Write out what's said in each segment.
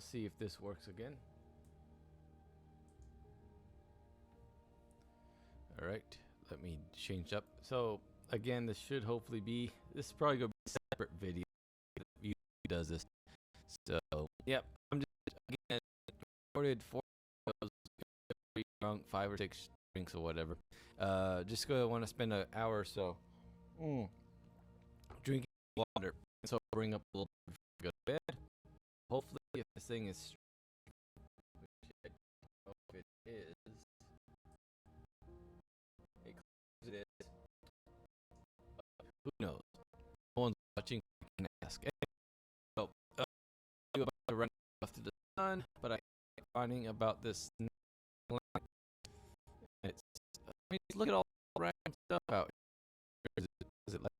let's see if this works again. All right, let me change up. So again, this should hopefully be, this is probably gonna be a separate video that YouTube does this. So yep, I'm just again recorded 4 videos, drunk 5 or 6 drinks or whatever. Just gonna want to spend an hour or so drinking water, and so I'll bring up a little bit before I go to bed. Hopefully, if this thing is, which I don't know if it is, it is. Who knows? No one's watching. I can ask. So, I'm about to run off to the sun, but I'm finding about this line. It's, I mean, look at all the random stuff out here. Is it like,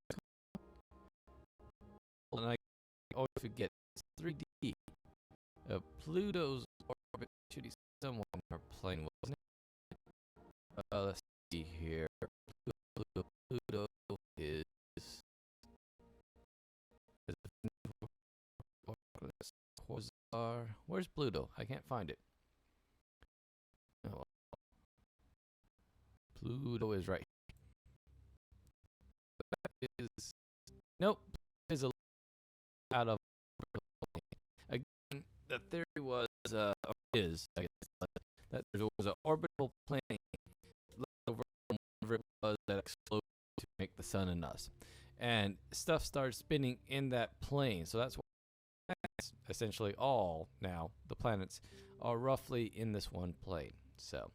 and I always forget it's 3D. Pluto's orbit should be somewhere on our plane, wasn't it? Let's see here. Pluto is Quasar. Where's Pluto? I can't find it. Oh, Pluto is right here. That is, nope, is a out of again. The theory was or is, I guess, that there was an orbital plane left over from whatever it was that exploded to make the sun and us, and stuff started spinning in that plane. So that's why essentially all now the planets are roughly in this one plane. So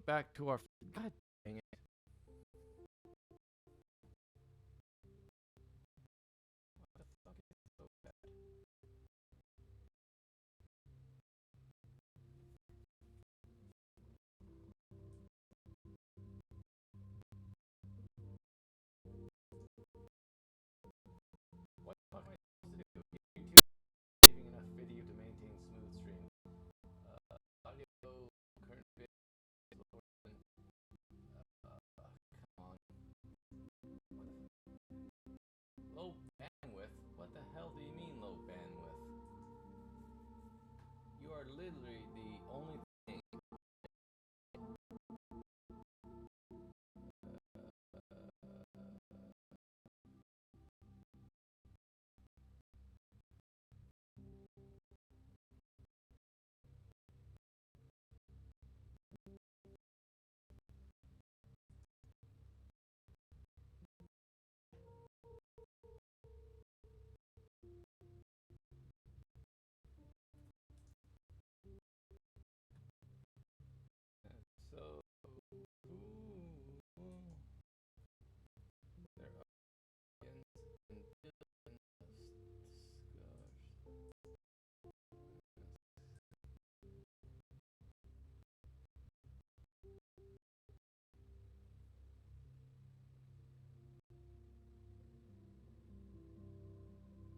back to our God dang it. What the fuck is so bad? What the fuck am I supposed to do? YouTube saving enough video to maintain smooth stream. Audio current bit is lower than come on. Low bandwidth? What the hell do you mean low bandwidth? You are literally the only thing. So, there are billions and billions of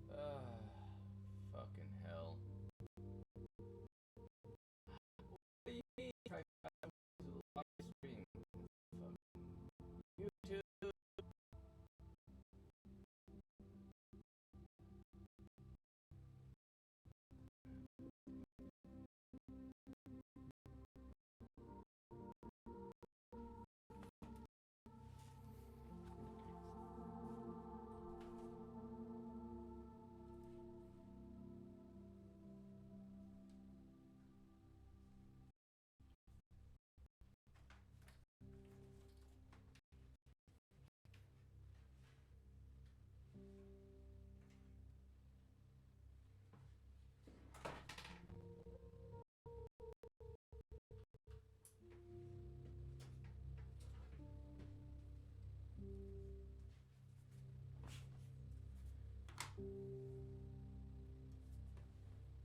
stars. Ah, fucking hell. What do you mean? Try to live stream. Fucking YouTube.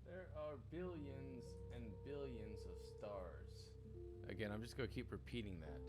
There are billions and billions of stars. Again, I'm just going to keep repeating that.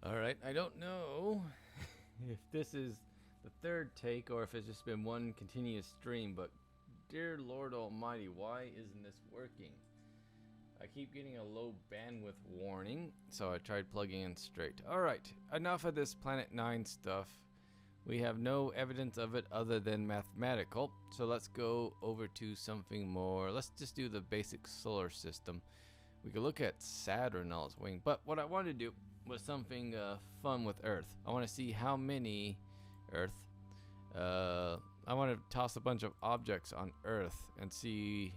Alright, I don't know if this is the third take or if it's just been one continuous stream, but dear Lord Almighty, why isn't this working? I keep getting a low bandwidth warning, so I tried plugging in straight. Alright, enough of this Planet 9 stuff. We have no evidence of it other than mathematical, so let's go over to something more. Let's just do the basic solar system. We could look at Saturn on its wing, but what I wanted to do was something fun with Earth. I want to see how many Earth. I want to toss a bunch of objects on Earth and see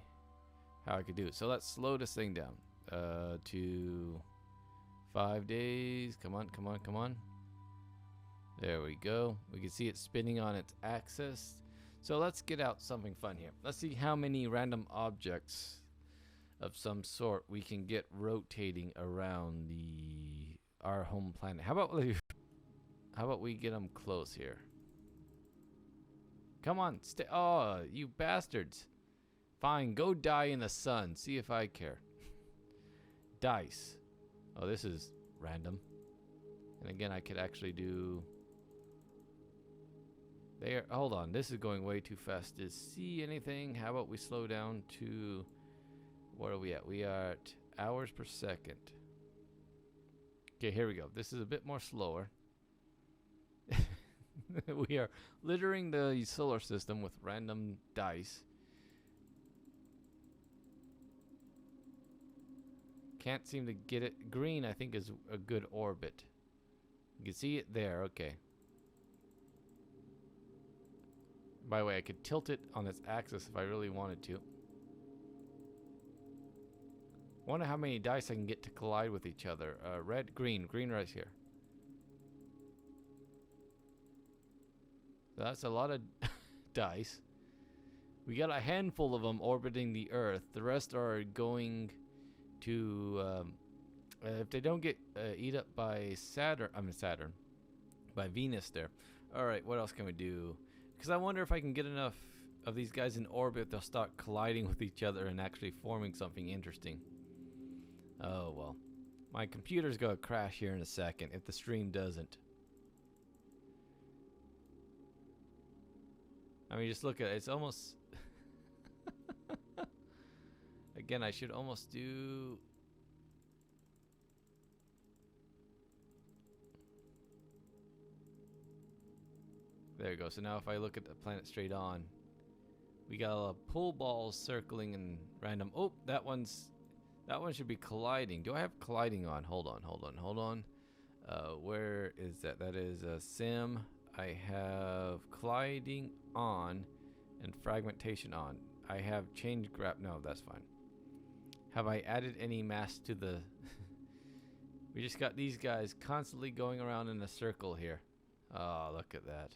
how I could do it. So let's slow this thing down to 5 days. Come on, come on, come on. There we go. We can see it spinning on its axis. So let's get out something fun here. Let's see how many random objects of some sort we can get rotating around our home planet. How about we get them close here? Come on, stay. Oh, you bastards. Fine, go die in the sun. See if I care. Dice. Oh, this is random. And again, I could actually do... There. Hold on, this is going way too fast to see anything. How about we slow down to... What are we at? We are at hours per second. Okay, here we go. This is a bit more slower. We are littering the solar system with random dice. Can't seem to get it. Green, I think, is a good orbit. You can see it there. Okay. By the way, I could tilt it on its axis if I really wanted to. Wonder how many dice I can get to collide with each other. Red, green right here. That's a lot of dice. We got a handful of them orbiting the Earth. The rest are going to, if they don't get eat up by Saturn, by Venus there. All right, what else can we do? Because I wonder if I can get enough of these guys in orbit, they'll start colliding with each other and actually forming something interesting. Oh, well. My computer's going to crash here in a second if the stream doesn't. I mean, just look at it. It's almost... Again, I should almost do... There we go. So now if I look at the planet straight on, we got a pool balls circling in random... Oh, that one should be colliding. Do I have colliding on? Hold on. Where is that? That is a sim. I have colliding on and fragmentation on. I have change graph. No, that's fine. Have I added any mass to the... We just got these guys constantly going around in a circle here. Oh, look at that.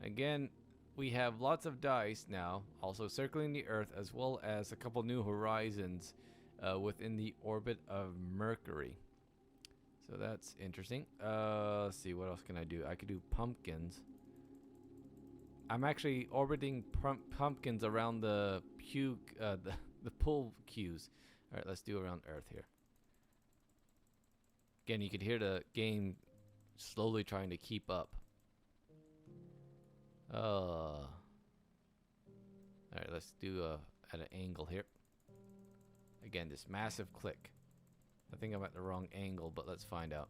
Again, we have lots of dice now, also circling the Earth, as well as a couple new horizons within the orbit of Mercury. So that's interesting. Let's see, what else can I do? I could do pumpkins. I'm actually orbiting pumpkins around the pool cues. All right, let's do around Earth here. Again, you could hear the game slowly trying to keep up. All right, let's do at an angle here. Again, this massive click. I think I'm at the wrong angle, but let's find out.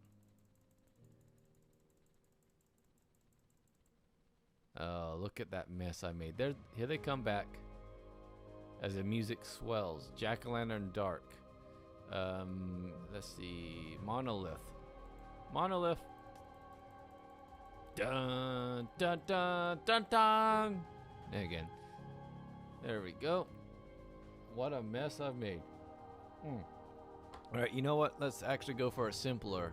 Oh, look at that mess I made. Here they come back as the music swells. Jack-o'-lantern dark. Let's see. Monolith. Dun dun dun dun dun. And again. There we go. What a mess I've made. Alright, you know what? Let's actually go for a simpler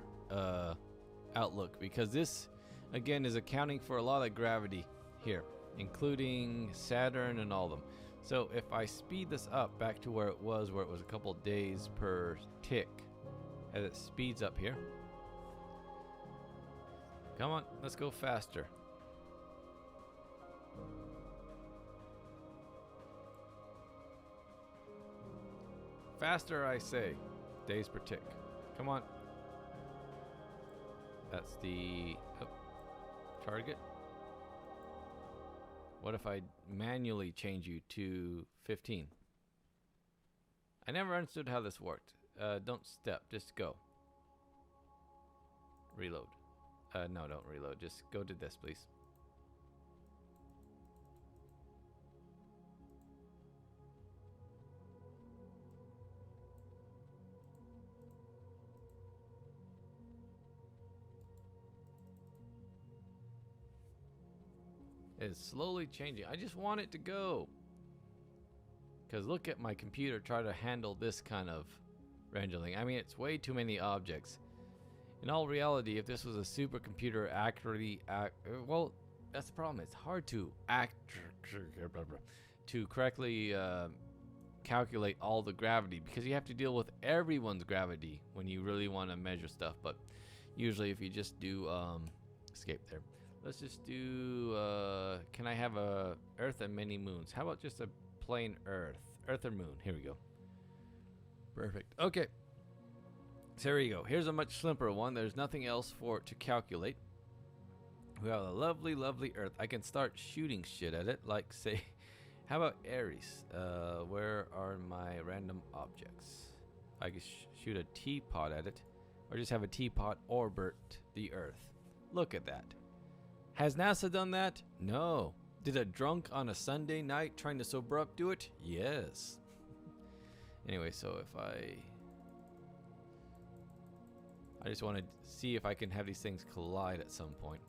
outlook, because this, again, is accounting for a lot of gravity here, including Saturn and all of them. So if I speed this up back to where it was a couple days per tick, as it speeds up here. Come on, let's go faster. Faster, I say. Days per tick. Come on. That's the target. What if I manually change you to 15? I never understood how this worked. Don't step, just go. Reload. No, don't reload. Just go to this, please. It's slowly changing. I just want it to go. Because look at my computer try to handle this kind of rendering. I mean, it's way too many objects. In all reality, if this was a supercomputer well, that's the problem. It's hard to correctly calculate all the gravity, because you have to deal with everyone's gravity when you really want to measure stuff. But usually if you just do escape there. Let's just do can I have a Earth and many moons? How about just a plain Earth and moon? Here we go. Perfect. Okay, so there you go. Here's a much simpler one. There's nothing else for it to calculate. We have a lovely Earth. I can start shooting shit at it, like say how about Aries? Where are my random objects? I can shoot a teapot at it, or just have a teapot orbit the Earth. Look at that. Has NASA done that? No. Did a drunk on a Sunday night trying to sober up do it? Yes. Anyway, so if I just want to see if I can have these things collide at some point.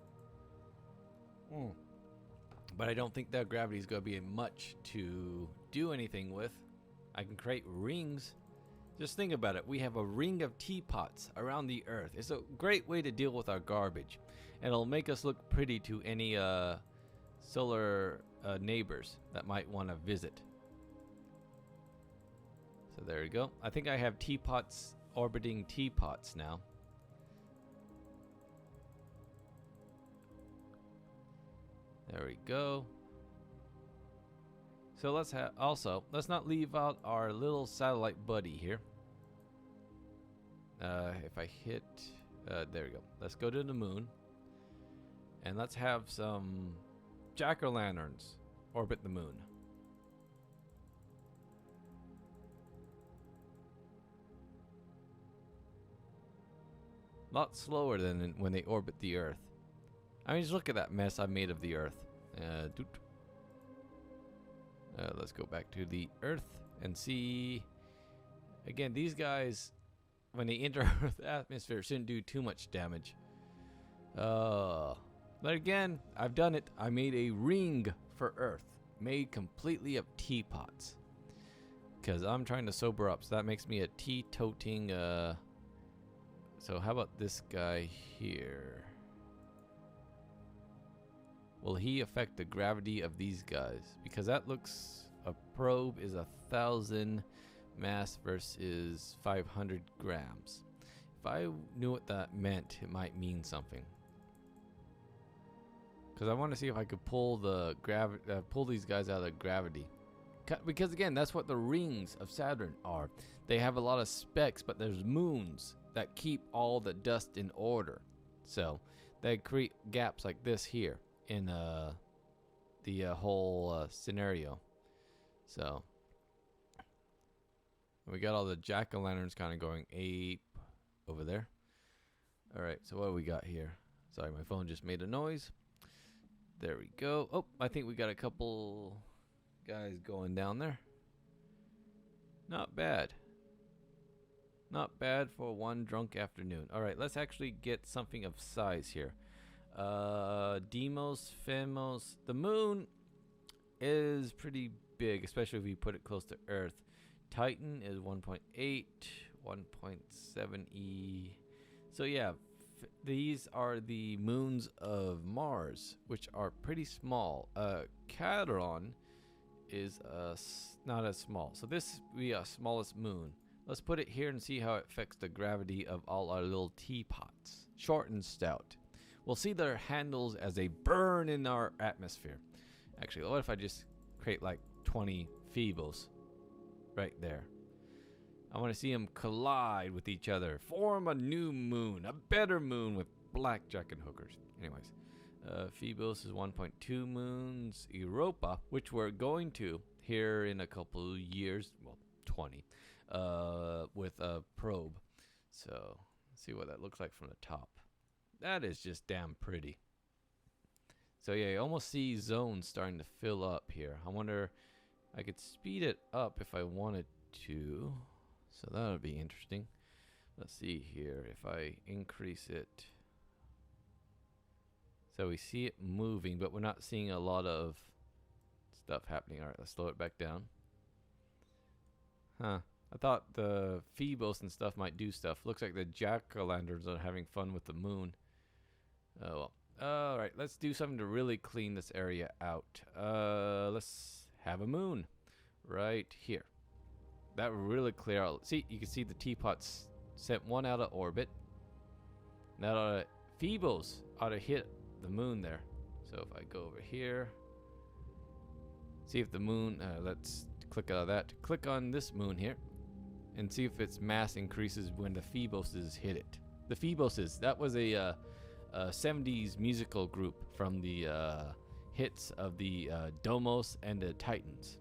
But I don't think that gravity is going to be much to do anything with. I can create rings. Just think about it. We have a ring of teapots around the Earth. It's a great way to deal with our garbage. And it'll make us look pretty to any solar neighbors that might want to visit. So there you go. I think I have teapots orbiting teapots now. There we go. So let's not leave out our little satellite buddy here. If I hit, there we go. Let's go to the moon. And let's have some jack-o'-lanterns orbit the moon. A lot slower than when they orbit the Earth. I mean, just look at that mess I made of the Earth. Let's go back to the Earth and see. Again, these guys, when they enter Earth's atmosphere, shouldn't do too much damage. But again, I've done it. I made a ring for Earth, made completely of teapots. Because I'm trying to sober up, so that makes me a tea-toting. So how about this guy here? Will he affect the gravity of these guys? Because that looks, a probe is 1,000 mass versus 500 grams. If I knew what that meant, it might mean something. Because I want to see if I could pull the pull these guys out of gravity. Because again, that's what the rings of Saturn are. They have a lot of specks, but there's moons that keep all the dust in order. So they create gaps like this here in the whole scenario. So we got all the jack-o'-lanterns kind of going ape over there. All right, so what do we got here? Sorry, my phone just made a noise. There we go. Oh, I think we got a couple guys going down there. Not bad. Not bad for one drunk afternoon. All right, let's actually get something of size here. Deimos, Femos. The moon is pretty big, especially if we put it close to Earth. Titan is 1.8, 1.7 E. So yeah, these are the moons of Mars, which are pretty small. Charon is not as small. So this will be our smallest moon. Let's put it here and see how it affects the gravity of all our little teapots. Short and stout. We'll see their handles as they burn in our atmosphere. Actually, what if I just create like 20 Phoebos right there? I want to see them collide with each other. Form a new moon, a better moon with blackjack and hookers. Anyways, Phoebos is 1.2 moons. Europa, which we're going to here in a couple years, well, 20, with a probe. So, let's see what that looks like from the top. That is just damn pretty. So yeah, you almost see zones starting to fill up here. I wonder, I could speed it up if I wanted to. So that would be interesting. Let's see here if I increase it. So we see it moving, but we're not seeing a lot of stuff happening. All right, let's slow it back down. Huh. I thought the Phoebos and stuff might do stuff. Looks like the jack-o'-lanterns are having fun with the moon. Oh well. Alright, let's do something to really clean this area out. Let's have a moon right here. That will really clear out. See, you can see the teapots sent one out of orbit. Now Phoebos ought to hit the moon there. So if I go over here, see if the moon, let's click out of that. Click on this moon here and see if its mass increases when the Phoeboses hit it. The Phoeboses, that was a 70s musical group from the hits of the Domos and the Titans.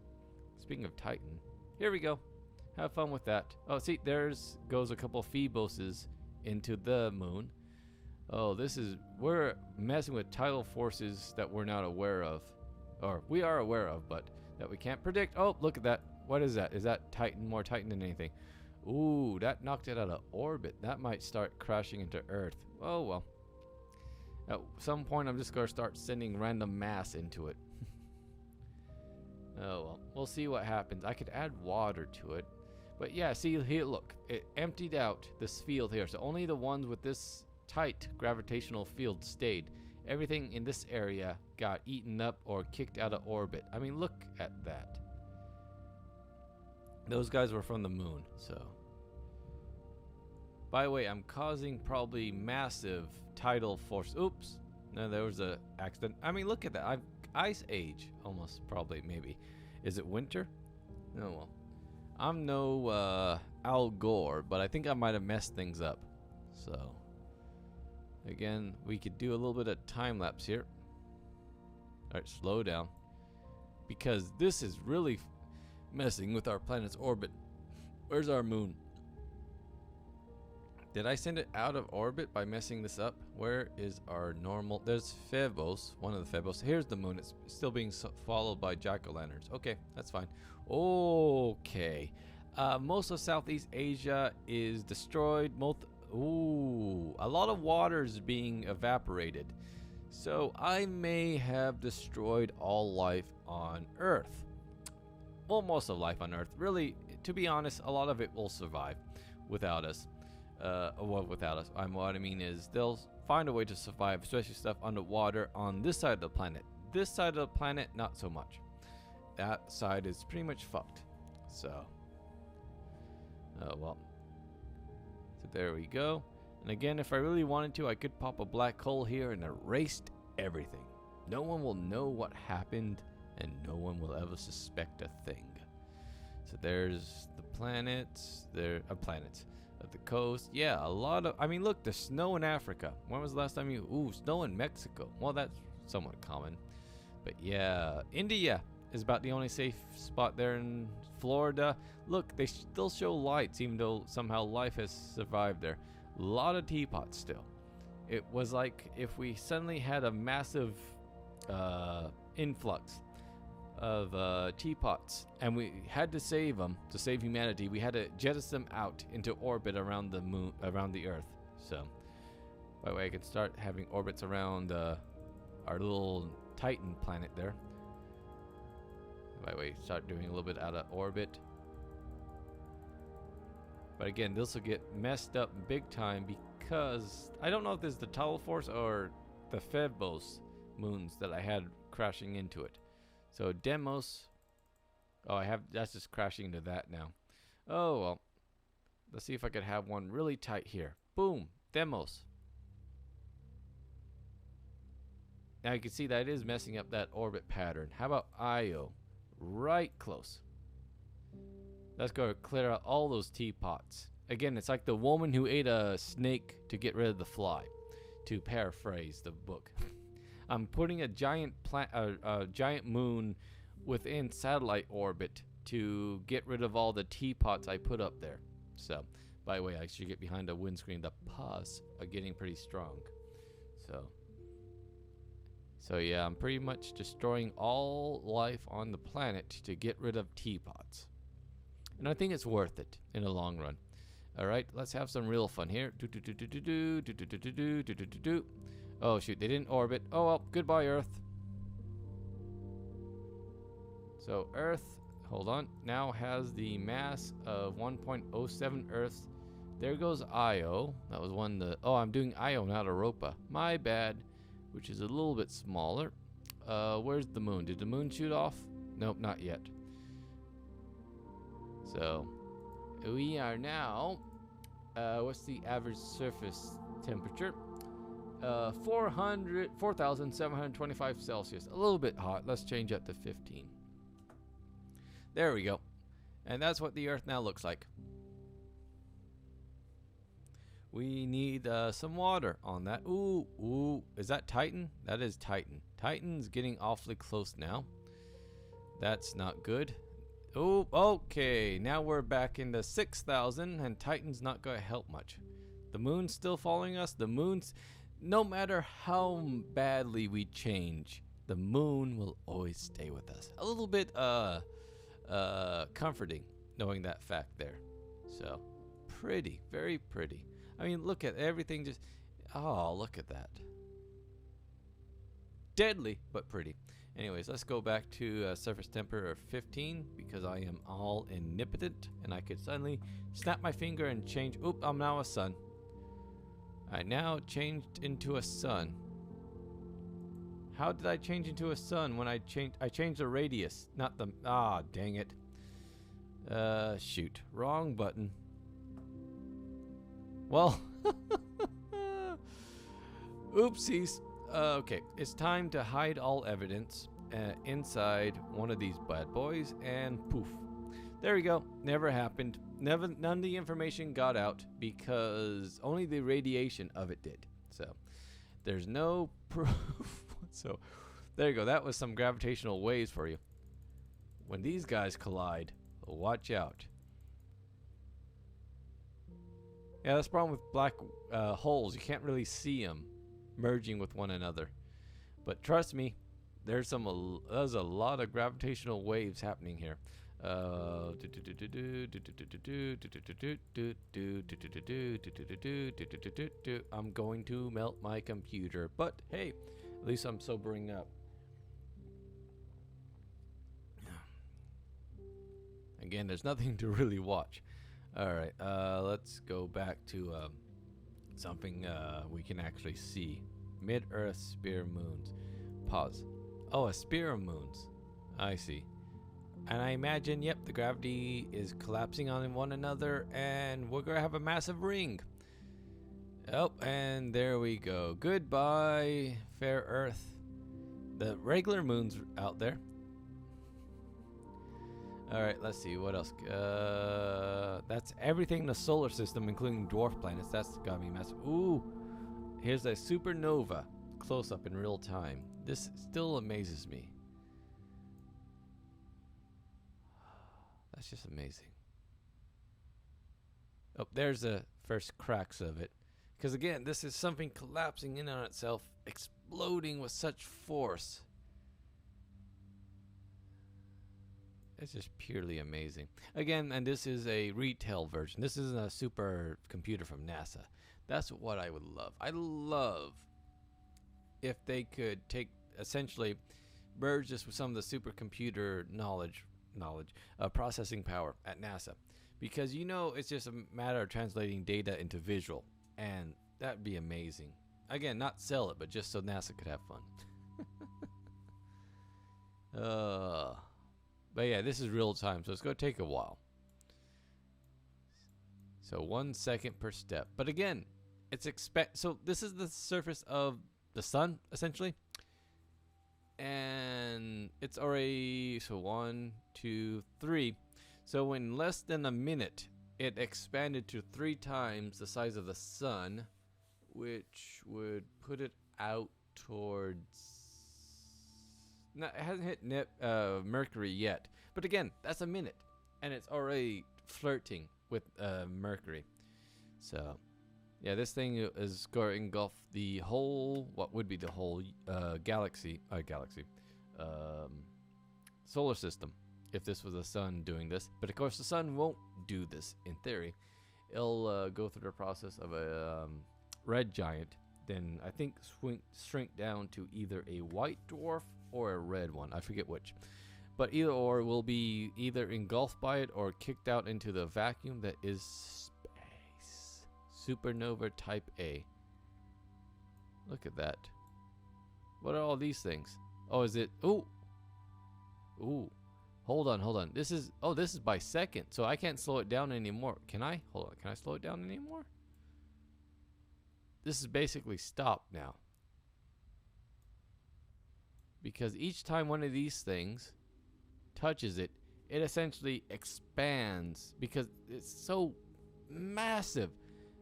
Speaking of Titan, here we go. Have fun with that. Oh, see, there's goes a couple Phoeboses into the moon. Oh, we're messing with tidal forces that we're not aware of. Or we are aware of, but that we can't predict. Oh, look at that. What is that? Is that Titan? More Titan than anything. Ooh, that knocked it out of orbit. That might start crashing into Earth. Oh, well. At some point, I'm just going to start sending random mass into it. Oh, well. We'll see what happens. I could add water to it. But yeah, see here, look. It emptied out this field here. So only the ones with this tight gravitational field stayed. Everything in this area got eaten up or kicked out of orbit. I mean, look at that. Those guys were from the moon, so. By the way, I'm causing probably massive tidal force. Oops. No, there was a accident. I mean, look at that. Ice age, almost, probably, maybe. Is it winter? Oh, well. I'm no Al Gore, but I think I might have messed things up. So, again, we could do a little bit of time lapse here. Alright, slow down. Because this is really messing with our planet's orbit. Where's our moon? Did I send it out of orbit by messing this up? Where is our normal? There's Phobos, one of the Phobos. Here's the moon. It's still being followed by jack-o'-lanterns. Okay, that's fine. Okay. Most of Southeast Asia is destroyed. Ooh, a lot of water is being evaporated. So I may have destroyed all life on Earth. Well, most of life on Earth. Really, to be honest, a lot of it will survive without us. Well, without us. What I mean is they'll find a way to survive, especially stuff underwater on this side of the planet. This side of the planet, not so much. That side is pretty much fucked. So, well. So there we go. And again, if I really wanted to, I could pop a black hole here and erase everything. No one will know what happened, and no one will ever suspect a thing. So there's the planets. There are planets. At the coast, yeah, a lot of, I mean, look, the snow in Africa. When was the last time snow in Mexico? Well, that's somewhat common. But yeah, India is about the only safe spot there in Florida. Look, they still show lights, even though somehow life has survived there. A lot of teapots still. It was like if we suddenly had a massive influx of teapots, and we had to save them to save humanity. We had to jettison them out into orbit around the moon, around the Earth. So, by the way, I could start having orbits around our little Titan planet there. By the way, start doing a little bit out of orbit. But again, this will get messed up big time because I don't know if this is the tidal force or the Phobos moons that I had crashing into it. So Demos, that's just crashing into that now. Oh, well, let's see if I could have one really tight here. Boom, Demos. Now you can see that it is messing up that orbit pattern. How about Io? Right close. That's going to clear out all those teapots. Again, it's like the woman who ate a snake to get rid of the fly. to paraphrase the book. I'm putting a giant giant moon within satellite orbit to get rid of all the teapots I put up there. So, by the way, I should get behind a windscreen. The paws are getting pretty strong. So yeah, I'm pretty much destroying all life on the planet to get rid of teapots. And I think it's worth it in the long run. Alright, let's have some real fun here. Oh shoot, they didn't orbit. Oh well, goodbye Earth. So Earth, hold on, now has the mass of 1.07 Earths. There goes Io. That was one oh, I'm doing Io, not Europa. My bad. Which is a little bit smaller. Where's the moon? Did the moon shoot off? Nope, not yet. So, we are now, what's the average surface temperature? 4,725 Celsius. A little bit hot. Let's change that to 15. There we go. And that's what the Earth now looks like. We need some water on that. Ooh, is that Titan? That is Titan. Titan's getting awfully close now. That's not good. Oh, okay. Now we're back into 6,000 and Titan's not going to help much. The moon's still following us. The moon's, no matter how badly we change, the moon will always stay with us. A little bit comforting knowing that fact there. So, pretty, very pretty. I mean, look at everything just... Oh, look at that. Deadly, but pretty. Anyways, let's go back to surface temperature of 15 because I am all omnipotent and I could suddenly snap my finger and change... Oop, I'm now a sun. I now changed into a sun. How did I change into a sun when I changed the radius, not the... Ah, dang it. Shoot. Wrong button. Well, oopsies. Okay, it's time to hide all evidence inside one of these bad boys, and poof. There we go. Never happened. None of the information got out because only the radiation of it did. So there's no proof. So there you go. That was some gravitational waves for you. When these guys collide, watch out. Yeah, that's the problem with black holes. You can't really see them merging with one another. But trust me, there's a lot of gravitational waves happening here. I'm going to melt my computer, but hey, at least I'm sobering up. Again, there's nothing to really watch. Alright, let's go back to something we can actually see. Mid-Earth spear moons. Pause. Oh, a spear of moons. I see. And I imagine, yep, the gravity is collapsing on one another, and we're going to have a massive ring. Oh, and there we go. Goodbye, fair Earth. The regular moon's out there. Alright, let's see, what else? That's everything in the solar system, including dwarf planets. That's gotta be massive. Ooh, here's a supernova close up in real time. This still amazes me. That's just amazing. Oh, there's the first cracks of it. Because again, this is something collapsing in on itself, exploding with such force. It's just purely amazing. Again, and this is a retail version. This isn't a super computer from NASA. That's what I would love. I love if they could take, essentially, merge this with some of the supercomputer knowledge, processing power at NASA. Because, you know, it's just a matter of translating data into visual. And that'd be amazing. Again, not sell it, but just so NASA could have fun. But yeah, this is real time, so it's going to take a while. So 1 second per step. But again, it's so this is the surface of the sun, essentially. And it's already, so 1, 2, 3. So in less than a minute, it expanded to 3 times the size of the sun. which would put it out towards. No, it hasn't hit Mercury yet. But again, that's a minute, and it's already flirting with Mercury. So, yeah, this thing is going to engulf the whole, what would be the whole solar system, if this was the sun doing this. But of course, the sun won't do this in theory. It'll go through the process of a red giant, then I think shrink down to either a white dwarf or a red one. I forget which. But either or will be either engulfed by it or kicked out into the vacuum that is space. Supernova type A. Look at that. What are all these things? Oh, is it? Ooh. Ooh. Hold on. This is by second, so I can't slow it down anymore. Can I? Hold on. Can I slow it down anymore? This is basically stopped now. Because each time one of these things touches it, it essentially expands because it's so massive.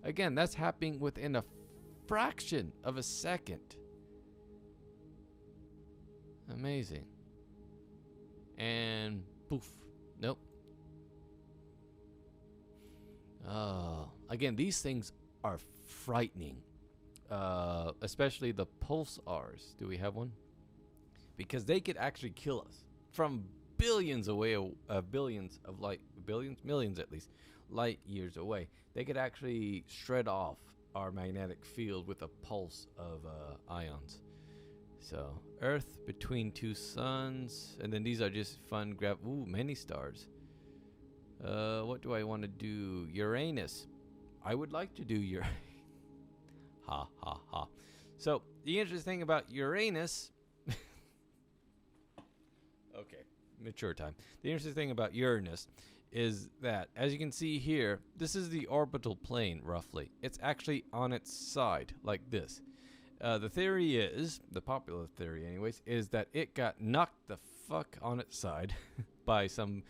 Again, that's happening within a fraction of a second. Amazing. And poof. Nope. Oh, again, these things are frightening. Especially the pulsars. Do we have one? Because they could actually kill us from billions away, millions at least, light years away. They could actually shred off our magnetic field with a pulse of ions. So, Earth between two suns, and then these are just fun many stars. What do I want to do? Uranus. I would like to do Uranus. Ha ha ha. So, the interesting thing about Uranus. Okay, mature time. The interesting thing about Uranus is that, as you can see here, this is the orbital plane, roughly. It's actually on its side, like this. The theory is, the popular theory anyways, is that it got knocked the fuck on its side by some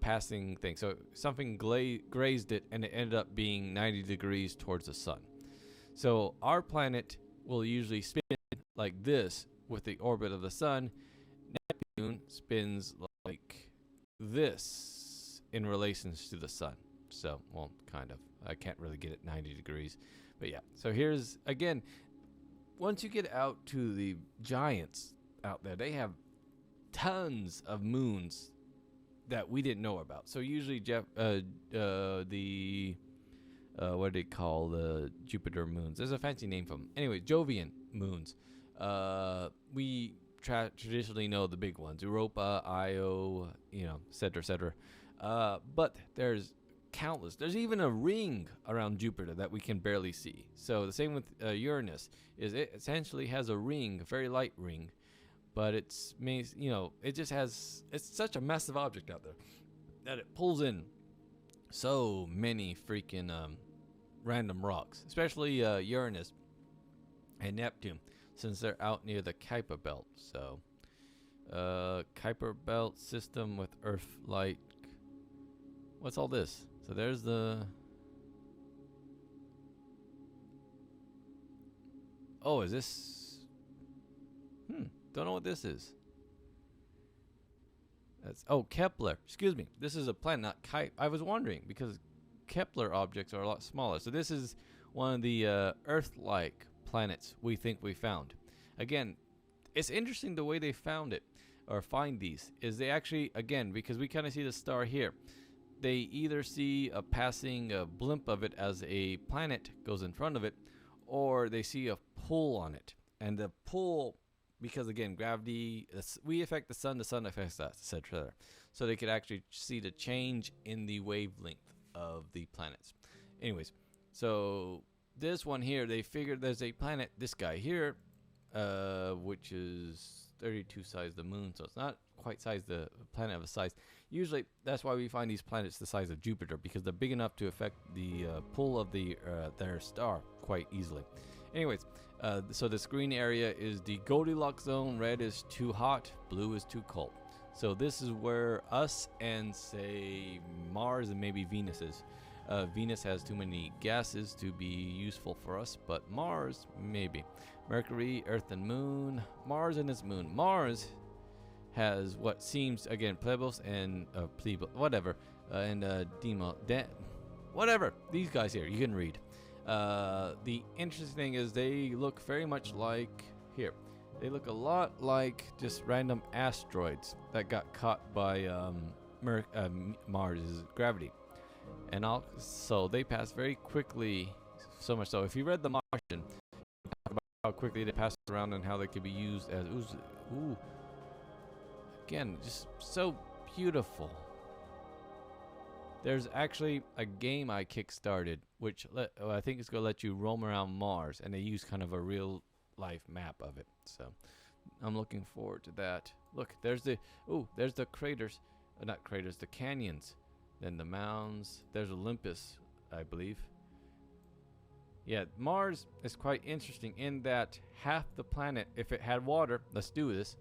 passing thing. So something grazed it, and it ended up being 90 degrees towards the sun. So our planet will usually spin like this with the orbit of the sun. Neptune spins like this in relation to the sun. So, well, kind of. I can't really get it 90 degrees. But yeah, so here's, again, once you get out to the giants out there, they have tons of moons that we didn't know about. So usually, what do they call the Jupiter moons? There's a fancy name for them. Anyway, Jovian moons. We traditionally know the big ones: Europa, Io, et cetera. But there's countless. There's even a ring around Jupiter that we can barely see. So the same with Uranus. It essentially has a ring, a very light ring, but it just has. It's such a massive object out there that it pulls in so many freaking random rocks, especially Uranus and Neptune, since they're out near the Kuiper belt. So Kuiper belt system with Earth-like. What's all this? So there's the. Oh, is this? Don't know what this is. Kepler. Excuse me. This is a planet, not Kuiper. I was wondering because Kepler objects are a lot smaller. So this is one of the Earth-like planets we think we found. Again, it's interesting the way they found it or find these. Is they actually, again, because we kind of see the star here, they either see a passing blimp of it as a planet goes in front of it, or they see a pull on it. And the pull, because again, gravity, we affect the sun affects us, etc. So they could actually see the change in the wavelength of the planets. Anyways, so this one here, they figured there's a planet, this guy here, which is 32 size the moon, so it's not quite size the planet of a size. Usually, that's why we find these planets the size of Jupiter, because they're big enough to affect the pull of their star quite easily. Anyways, so this green area is the Goldilocks zone. Red is too hot, blue is too cold. So this is where us and, say, Mars and maybe Venus is. Venus has too many gases to be useful for us, but Mars, maybe. Mercury, Earth, and Moon. Mars and its moon. Mars has what seems, again, Plebos and whatever, and Demo, whatever. These guys here, you can read. The interesting thing is they look very much like, here, they look a lot like just random asteroids that got caught by Mars' gravity. And so they pass very quickly, so much so. If you read The Martian, talk about how quickly they pass around and how they could be used as, ooh, again, just so beautiful. There's actually a game I kickstarted, which I think is going to let you roam around Mars, and they use kind of a real life map of it. So I'm looking forward to that. Look, there's the craters, not craters, the canyons, then the mounds. There's Olympus, I believe. Yeah, Mars is quite interesting in that half the planet, if it had water, let's do this,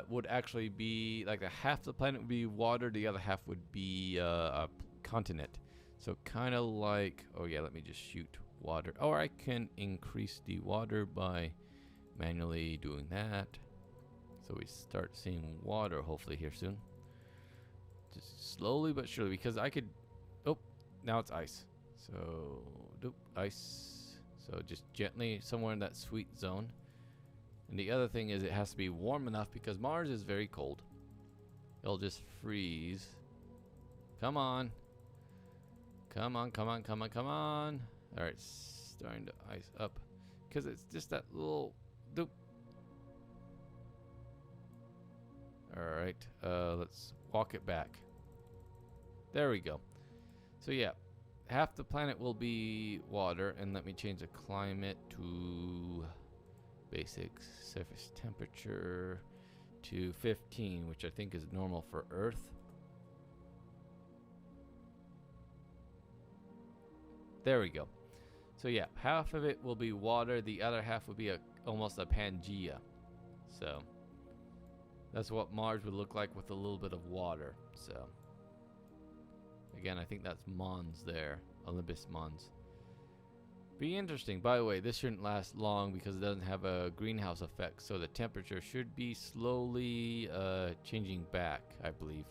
would actually be like half the planet would be water, the other half would be a continent. So kind of like, oh yeah, let me just shoot water. Or I can increase the water by manually doing that. So we start seeing water hopefully here soon. Just slowly but surely, because I could, oh, now it's ice. So, ice. So just gently somewhere in that sweet zone. And the other thing is it has to be warm enough because Mars is very cold. It'll just freeze. Come on. Come on, come on, come on, come on. All right, starting to ice up. Because it's just that little doop. All right, let's walk it back. There we go. So yeah, half the planet will be water. And let me change the climate to basic surface temperature to 15, which I think is normal for Earth. There we go. So yeah, half of it will be water, the other half will be almost a Pangea. So that's what Mars would look like with a little bit of water. So again, I think that's Mons there, Olympus Mons. Be interesting. By the way, this shouldn't last long because it doesn't have a greenhouse effect, so the temperature should be slowly changing back, I believe,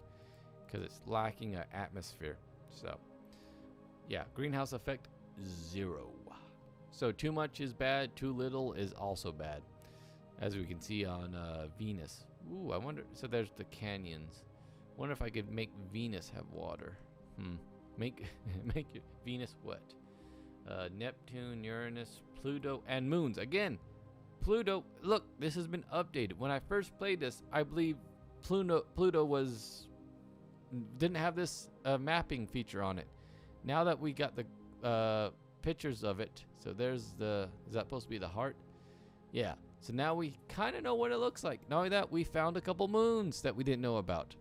because it's lacking an atmosphere. So yeah, greenhouse effect 0. So too much is bad, too little is also bad, as we can see on Venus. Ooh, I wonder, so there's the canyons. Wonder if I could make Venus have water. Make Venus wet. Neptune, Uranus, Pluto, and moons. Again, Pluto, look, this has been updated. When I first played this, I believe Pluto didn't have this mapping feature on it. Now that we got the pictures of it, so there's is that supposed to be the heart? Yeah, so now we kind of know what it looks like. Not only that, we found a couple moons that we didn't know about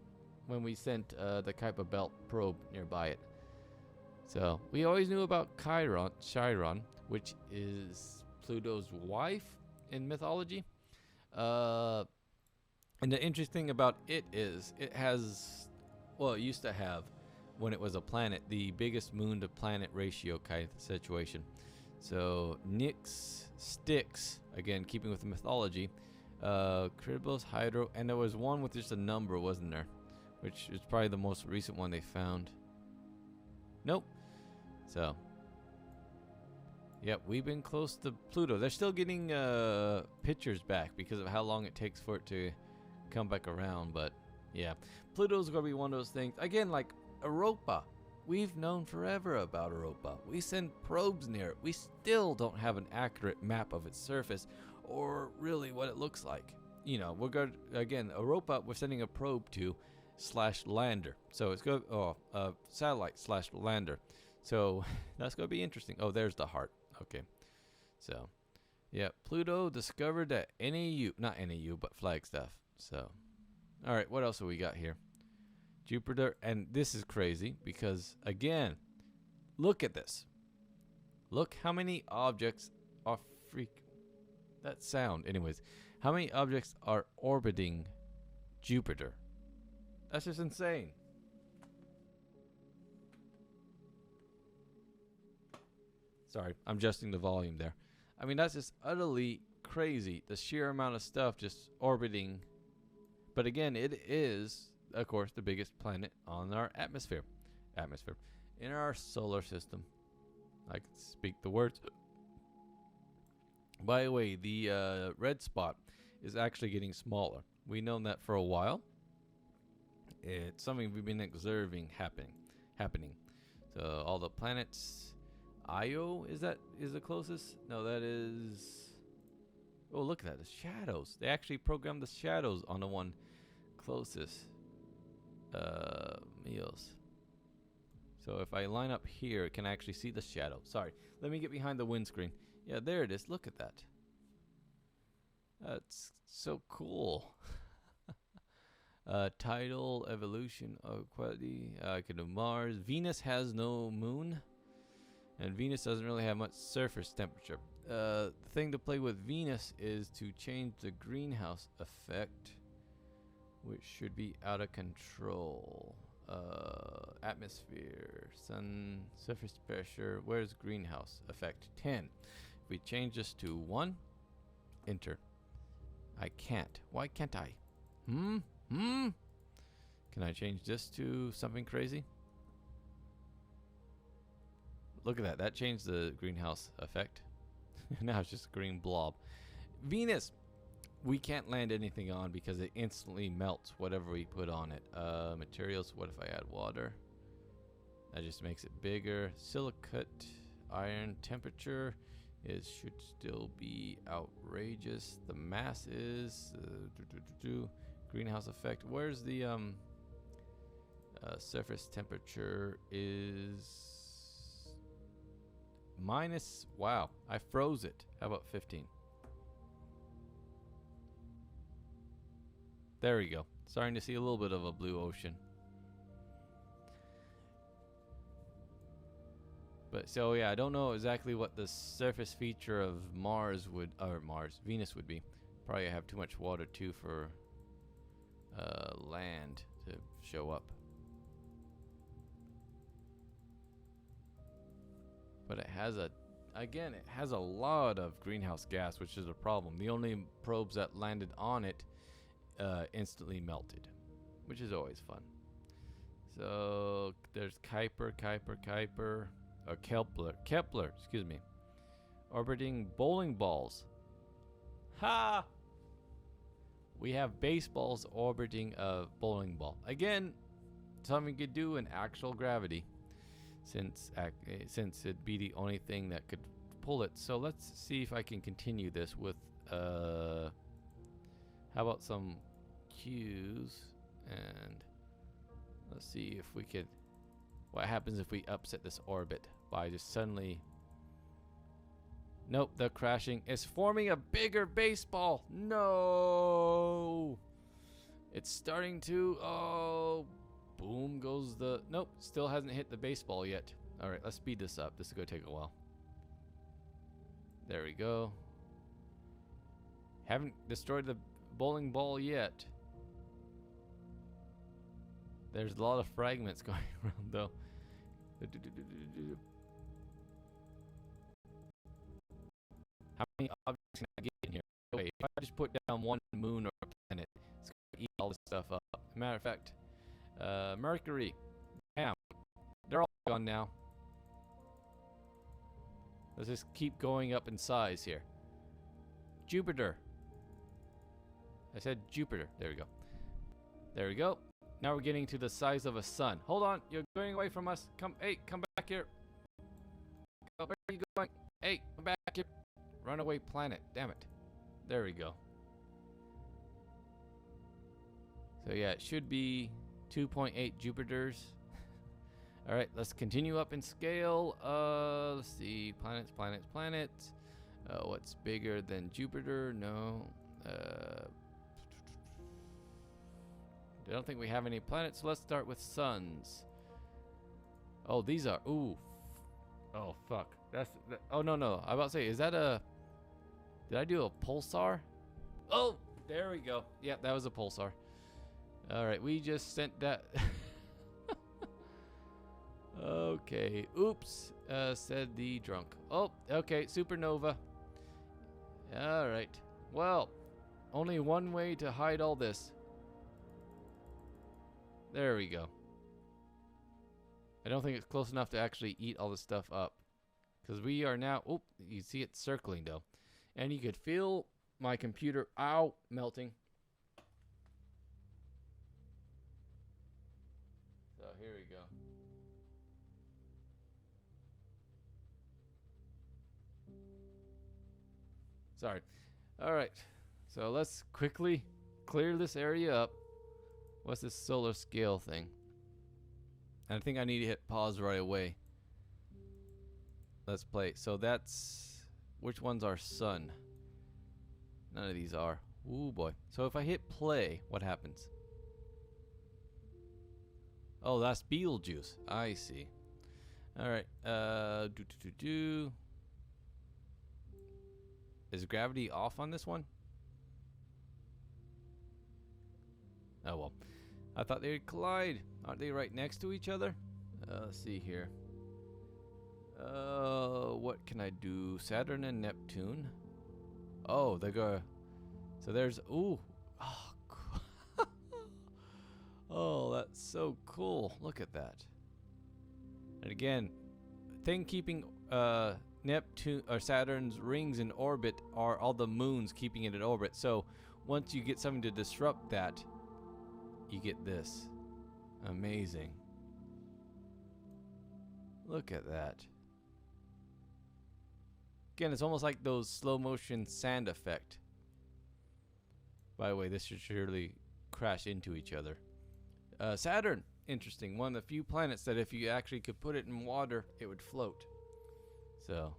when we sent the Kuiper Belt probe nearby it. So we always knew about Chiron, which is Pluto's wife in mythology. And the interesting thing about it is it has, well, it used to have, when it was a planet, the biggest moon to planet ratio kind of situation. So Nyx, Styx, again keeping with the mythology, Cribos, Hydro, and there was one with just a number, wasn't there? Which is probably the most recent one they found. Nope. So, yep, we've been close to Pluto. They're still getting pictures back because of how long it takes for it to come back around. But, yeah, Pluto's going to be one of those things. Again, like Europa. We've known forever about Europa. We send probes near it. We still don't have an accurate map of its surface or really what it looks like. You know, we're going to, again, Europa, we're sending a probe to /lander. So it's going to, satellite /lander. So that's going to be interesting. Oh, there's the heart. Okay. So, yeah, Pluto discovered at NAU, not NAU, but Flagstaff. So, all right, what else have we got here? Jupiter, and this is crazy because, again, look at this. Look how many objects are that sound. Anyways, how many objects are orbiting Jupiter? That's just insane. Sorry, I'm adjusting the volume there. I mean, that's just utterly crazy. The sheer amount of stuff just orbiting. But again, it is, of course, the biggest planet on our atmosphere. In our solar system. I can speak the words. By the way, the red spot is actually getting smaller. We've known that for a while. It's something we've been observing happening. So all the planets, Io is the closest? No, that is. Oh, look at that, the shadows. They actually programmed the shadows on the one closest. Meals. So if I line up here, it can actually see the shadow. Sorry, let me get behind the windscreen. Yeah, there it is. Look at that. That's so cool. Tidal evolution of quality. Mars. Venus has no moon, and Venus doesn't really have much surface temperature. The thing to play with Venus is to change the greenhouse effect, which should be out of control. Atmosphere, sun, surface pressure. Where's greenhouse effect? 10. If we change this to 1, enter. I can't. Why can't I? Can I change this to something crazy? Look at that. That changed the greenhouse effect. Now it's just a green blob. Venus, we can't land anything on because it instantly melts whatever we put on it. Materials, what if I add water? That just makes it bigger. Silicate, iron, temperature should still be outrageous. The mass is greenhouse effect. Where's the surface temperature is minus. Wow, I froze it. How about 15? There we go. Starting to see a little bit of a blue ocean. But so yeah, I don't know exactly what the surface feature of Venus would be. Probably have too much water too for land to show up. But it has a lot of greenhouse gas, which is a problem. The only probes that landed on it instantly melted, which is always fun. So there's Kepler, excuse me, orbiting bowling balls. Ha! We have baseballs orbiting a bowling ball. Again, something you could do in actual gravity, since it'd be the only thing that could pull it. So let's see if I can continue this with how about some cues, and let's see if we could. What happens if we upset this orbit by just suddenly? Nope, they're crashing. It's forming a bigger baseball. No, it's starting to. Oh, boom goes the. Nope, still hasn't hit the baseball yet. All right, let's speed this up. This is gonna take a while. There we go. Haven't destroyed the bowling ball yet. There's a lot of fragments going around though. How many objects can I get in here? Okay, if I just put down one moon or planet, it's going to eat all this stuff up. Matter of fact, Mercury, damn, they're all gone now. Let's just keep going up in size here. Jupiter. I said Jupiter. There we go. There we go. Now we're getting to the size of a sun. Hold on, you're going away from us. Come back here. Where are you going? Hey, come back here. Runaway planet. Damn it. There we go. So yeah, it should be 2.8 Jupiters. All right, let's continue up in scale. Let's see. Planets. What's bigger than Jupiter? No. I don't think we have any planets, so let's start with suns. Oh, these are. Ooh. Oh, fuck. Oh, no. I'm about to say, is that a. Did I do a pulsar? Oh, there we go. Yeah, that was a pulsar. All right, we just sent that. Okay. Okay, oops, said the drunk. Oh, okay, supernova. Alright. Well, only one way to hide all this. There we go. I don't think it's close enough to actually eat all this stuff up. Because we are now... Oh, you see it circling though. And you could feel my computer, ow, melting. So here we go. Sorry. Alright. So let's quickly clear this area up. What's this solar scale thing? I think I need to hit pause right away. Let's play. So that's... Which one's our sun? None of these are. Ooh boy. So if I hit play, what happens? Oh, that's Beetlejuice. I see. Alright. Is gravity off on this one? Oh well. I thought they'd collide. Aren't they right next to each other? Let's see here. What can I do? Saturn and Neptune. Oh, they go. So there's. Ooh. Oh, cool. Oh, that's so cool. Look at that. And again, thing keeping Neptune or Saturn's rings in orbit are all the moons keeping it in orbit. So once you get something to disrupt that, you get this. Amazing. Look at that. Again, it's almost like those slow motion sand effect. By the way, this should surely crash into each other. Saturn, interesting. One of the few planets that if you actually could put it in water, it would float. So,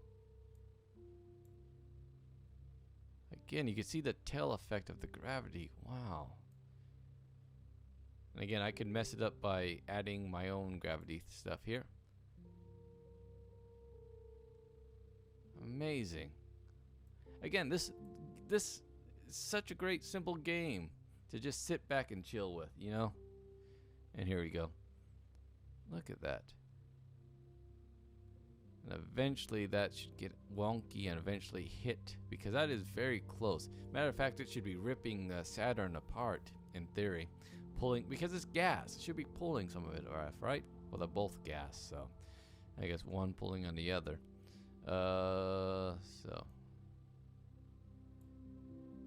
again, you can see the tail effect of the gravity. Wow. And again, I could mess it up by adding my own gravity stuff here. Amazing. Again, this is such a great simple game to just sit back and chill with, you know? And here we go. Look at that. And eventually that should get wonky and eventually hit, because that is very close. Matter of fact, it should be ripping Saturn apart in theory. Pulling, because it's gas, it should be pulling some of it off, right? Well, they're both gas, so I guess one pulling on the other. So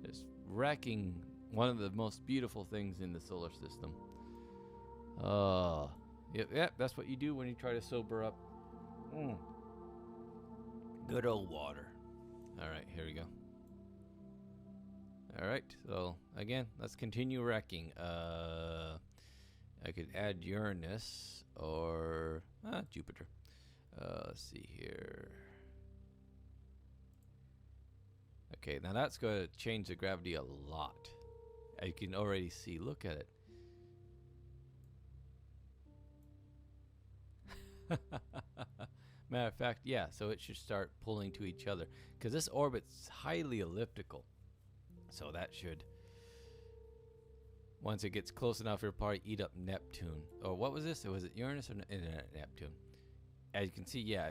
just wrecking one of the most beautiful things in the solar system. Yep, that's what you do when you try to sober up. Good old water. Alright, here we go. Alright, so again, let's continue wrecking. I could add Uranus or Jupiter. Let's see here. Okay, now that's going to change the gravity a lot. You can already see, look at it. Matter of fact, yeah, so it should start pulling to each other, because this orbit's highly elliptical. So that should, once it gets close enough, it'll probably eat up Neptune. Or what was this? Was it Uranus or Neptune? As you can see, yeah,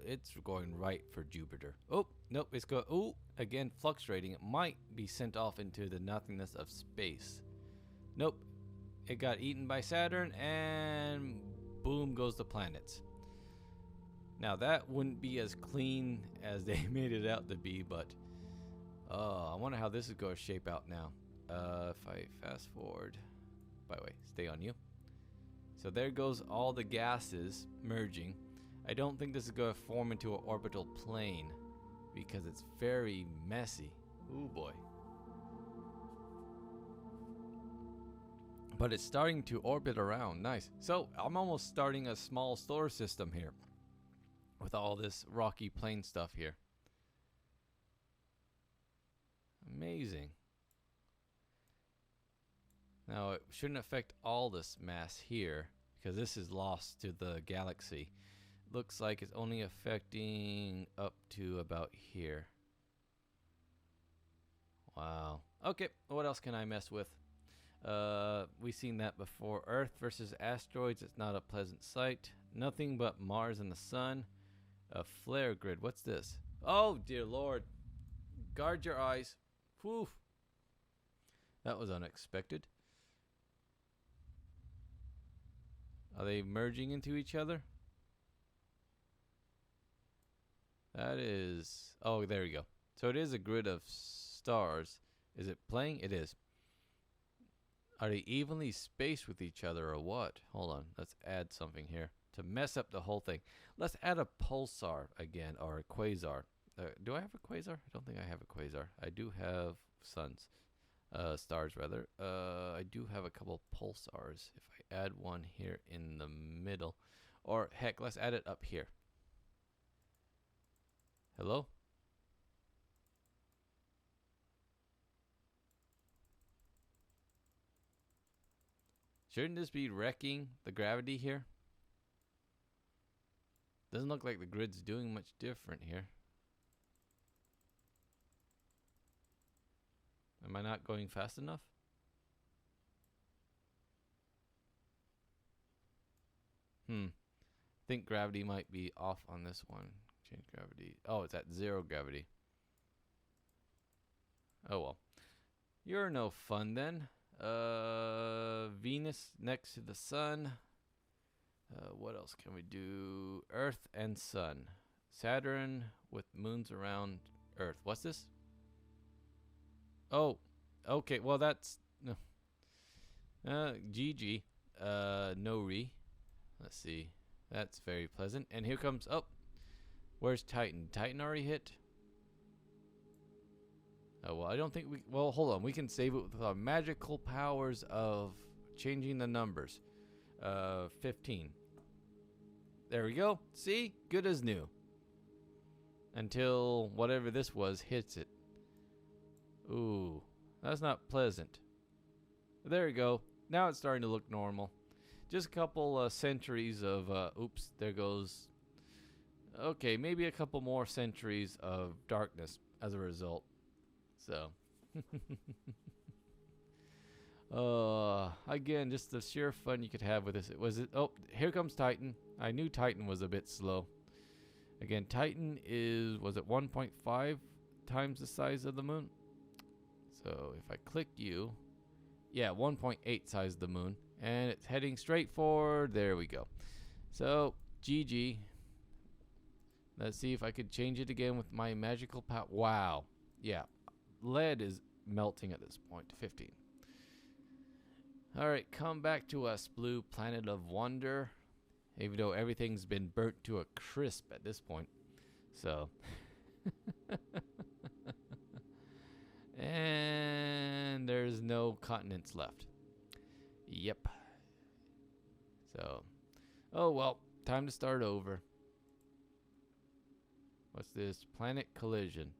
it's going right for Jupiter. Oh, nope, it's going, oh, again, fluctuating. It might be sent off into the nothingness of space. Nope, it got eaten by Saturn, and boom goes the planets. Now, that wouldn't be as clean as they made it out to be, but I wonder how this is going to shape out now. If I fast forward, by the way, stay on you. So there goes all the gases merging. I don't think this is going to form into an orbital plane because it's very messy. Ooh boy. But it's starting to orbit around. Nice. So I'm almost starting a small solar system here with all this rocky plain stuff here. Amazing. Now, it shouldn't affect all this mass here, because this is lost to the galaxy. Looks like it's only affecting up to about here. Wow. Okay, what else can I mess with? We've seen that before. Earth versus asteroids. It's not a pleasant sight. Nothing but Mars and the sun. A flare grid. What's this? Oh, dear Lord. Guard your eyes. Whew. That was unexpected. Are they merging into each other? That is... Oh, there you go. So it is a grid of stars. Is it playing? It is. Are they evenly spaced with each other or what? Hold on. Let's add something here to mess up the whole thing. Let's add a pulsar again, or a quasar. Do I have a quasar? I don't think I have a quasar. I do have suns. Stars rather. I do have a couple pulsars. If I add one here in the middle, or heck, let's add it up here. Hello? Shouldn't this be wrecking the gravity here? Doesn't look like the grid's doing much different here. Am I not going fast enough? I think gravity might be off on this one. Change gravity. Oh, it's at 0 gravity. Oh well. You're no fun then. Venus next to the sun. What else can we do? Earth and sun. Saturn with moons around Earth. What's this? Oh, okay. Well, that's no. GG. No re. Let's see. That's very pleasant. And here comes. Oh, where's Titan? Titan already hit. Oh well, I don't think we. Well, hold on. We can save it with our magical powers of changing the numbers. 15. There we go. See, good as new. Until whatever this was hits it. Ooh, that's not pleasant. There you go. Now it's starting to look normal. Just a couple centuries of, oops, there goes. Okay, maybe a couple more centuries of darkness as a result. So. Again, just the sheer fun you could have with this. Oh, here comes Titan. I knew Titan was a bit slow. Again, Titan was it 1.5 times the size of the moon? So if I click you, yeah, 1.8 size of the moon, and it's heading straight forward. There we go. So GG. Let's see if I could change it again with my magical power. Wow. Yeah, lead is melting at this point. 15. All right, come back to us, blue planet of wonder. Even though everything's been burnt to a crisp at this point. So. And there's no continents left. Yep. So. Oh, well. Time to start over. What's this? Planet collision.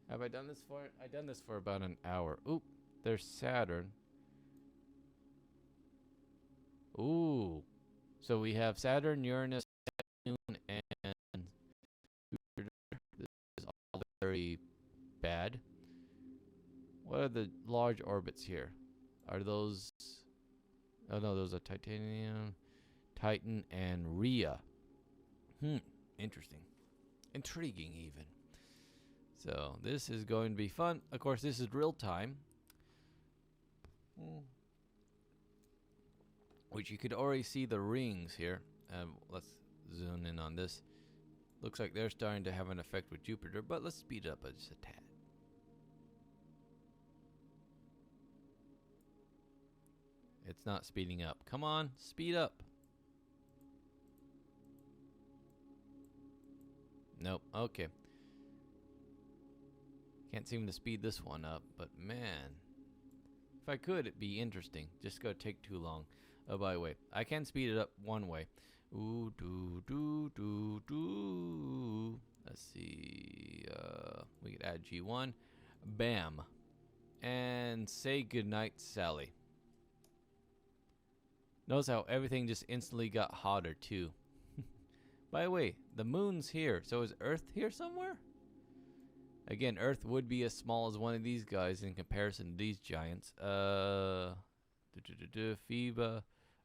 Have I done this for? I've done this for about an hour. Oop. There's Saturn. Ooh. So we have Saturn, Uranus, Neptune, and Jupiter. This is all very bad. What are the large orbits here? Are those... Oh no, those are Titanium, Titan, and Rhea. Interesting. Intriguing even. So this is going to be fun. Of course, this is real time. Which you could already see the rings here. Let's zoom in on this. Looks like they're starting to have an effect with Jupiter, but let's speed it up just a tad. It's not speeding up. Come on, speed up. Nope, okay. Can't seem to speed this one up, but man. If I could, it'd be interesting. Just gonna take too long. Oh, by the way, I can speed it up one way. Ooh, do, do, do, do. Let's see. We could add G1. Bam. And say goodnight, Sally. Notice how everything just instantly got hotter, too. By the way, the moon's here. So is Earth here somewhere? Again, Earth would be as small as one of these guys in comparison to these giants. Phoebe,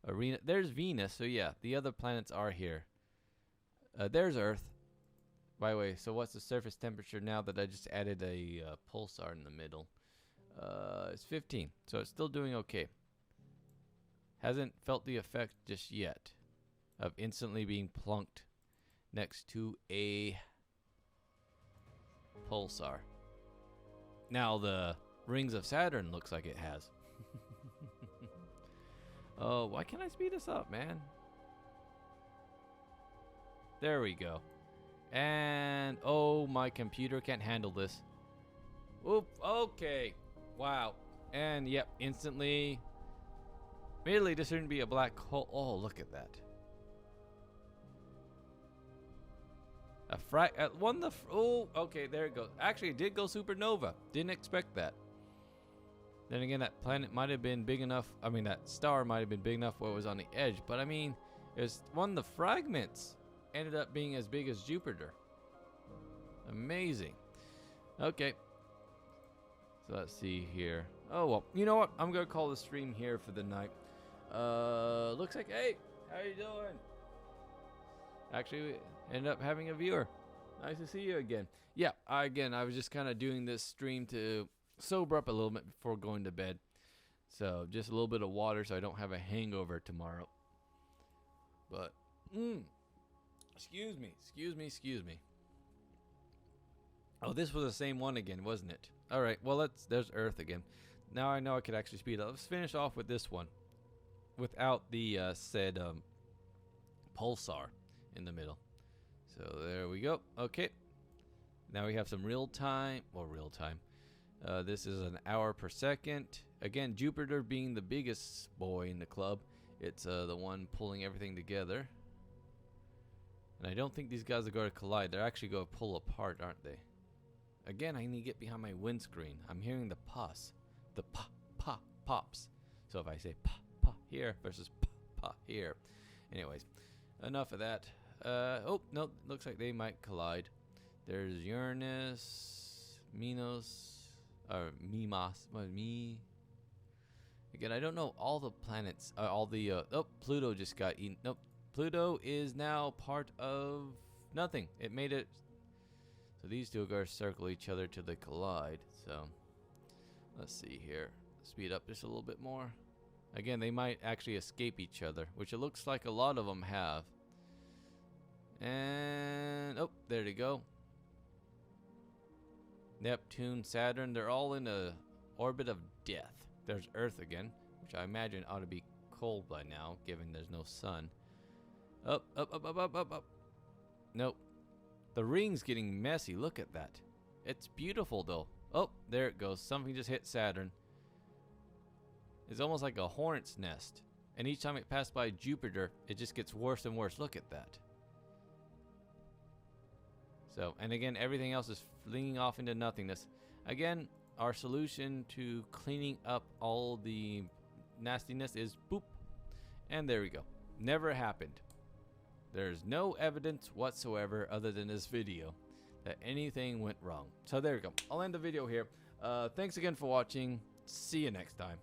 Arena. There's Venus. So yeah, the other planets are here. There's Earth. By the way, so what's the surface temperature now that I just added a pulsar in the middle? It's 15, so it's still doing okay. Hasn't felt the effect just yet of instantly being plunked next to a pulsar. Now the rings of Saturn looks like it has. Oh, why can't I speed this up, man? There we go. And oh, my computer can't handle this. Oop, okay. Wow. And yep, instantly. Immediately discerned to be a black hole. Oh, look at that. Oh, okay, there it goes. Actually, it did go supernova. Didn't expect that. Then again, that planet might have been big enough. I mean, that star might have been big enough where it was on the edge. But I mean, it's one of the fragments ended up being as big as Jupiter. Amazing. Okay. So let's see here. Oh, well, you know what? I'm going to call the stream here for the night. Looks like, hey, how you doing? Actually, we ended up having a viewer. Nice to see you again. Yeah, I was just kind of doing this stream to sober up a little bit before going to bed. So just a little bit of water so I don't have a hangover tomorrow. But, excuse me. Oh, this was the same one again, wasn't it? All right, well, there's Earth again. Now I know I could actually speed up. Let's finish off with this one without the said pulsar in the middle. So there we go. Okay. Now we have some real time. This is an hour per second. Again, Jupiter being the biggest boy in the club. It's the one pulling everything together. And I don't think these guys are going to collide. They're actually going to pull apart, aren't they? Again, I need to get behind my windscreen. I'm hearing the pus. The pops. So if I say pa here versus pa here. Anyways, enough of that. Oh, no, looks like they might collide. There's Uranus, Minos, or Mimos. Again, I don't know all the planets. Oh, Pluto just got eaten. Nope. Pluto is now part of nothing. It made it. So these two are going to circle each other till they collide. So let's see here. Speed up just a little bit more. Again, they might actually escape each other, which it looks like a lot of them have. And oh, there they go. Neptune, Saturn, they're all in a orbit of death. There's Earth again, which I imagine ought to be cold by now, given there's no sun. Up. Nope. The ring's getting messy. Look at that. It's beautiful, though. Oh, there it goes. Something just hit Saturn. It's almost like a hornet's nest. And each time it passed by Jupiter, it just gets worse and worse. Look at that. So, and again, everything else is flinging off into nothingness. Again, our solution to cleaning up all the nastiness is boop. And there we go. Never happened. There's no evidence whatsoever other than this video that anything went wrong. So there we go. I'll end the video here. Thanks again for watching. See you next time.